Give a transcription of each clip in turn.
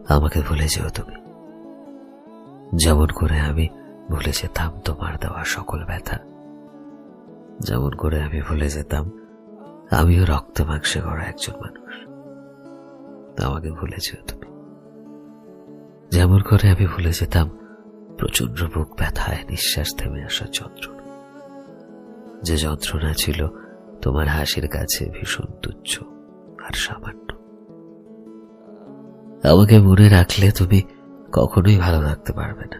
আমাকে ভুলে যেও তুমি, যেমন করে আমি ভুলে যেতাম তোমার দেওয়া সকল ব্যথা, যেমন করে আমি ভুলে যেতাম আমিও রক্ত মাংসে গড়া একজন মানুষ। আমাকে ভুলে যেও তুমি, যেমন করে আমি ভুলে যেতাম প্রচন্ড বুক ব্যথায় নিঃশ্বাস থেমে আসার যন্ত্রণা, যে যন্ত্রণা ছিল তোমার হাসির কাছে ভীষণ তুচ্ছ আর সামান্য। আমাকে মনে রাখলে তুমি কখনোই ভালো থাকতে পারবে না।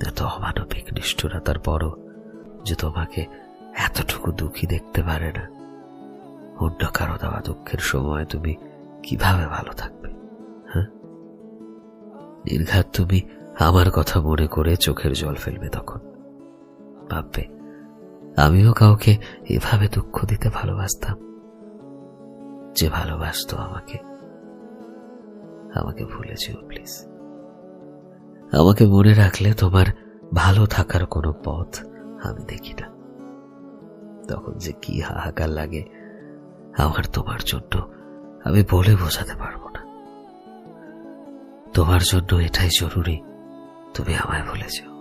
এত অমানবিক নিষ্ঠুরতার পরও যে তোমাকে এতটুকু দুঃখী দেখতে পারে না, অন্য কারো দেওয়া দুঃখের সময় তুমি কিভাবে ভালো থাকবে? হ্যাঁ, নির্ঘাত তুমি আমার কথা মনে করে চোখের জল ফেলবে, তখন ভাববে আমিও কাউকে এভাবে দুঃখ দিতে ভালোবাসতাম, যে ভালোবাসতো আমাকে। আমাকে ভুলে যেও প্লিজ। আমাকে মনে রাখলে তোমার ভালো থাকার কোনো পথ আমি দেখি না। তখন যে কি হাহাকার লাগে আমার তোমার জন্য আমি বলে বোঝাতে পারবো না। তোমার জন্য এটাই জরুরি তুমি আমায় ভুলে যেও।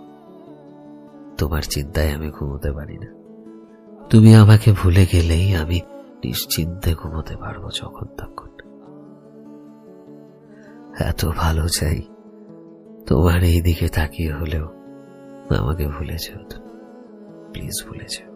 তোমার চিন্তায় আমি ঘুমোতে পারি না। তুমি আমাকে ভুলে গেলেই আমি নিশ্চিন্তে ঘুমোতে পারবো যখন তখন। এত ভালো চাই তোমার এই দিকে তাকিয়ে হলেও আমাকে ভুলে যেও, প্লিজ ভুলে যেও।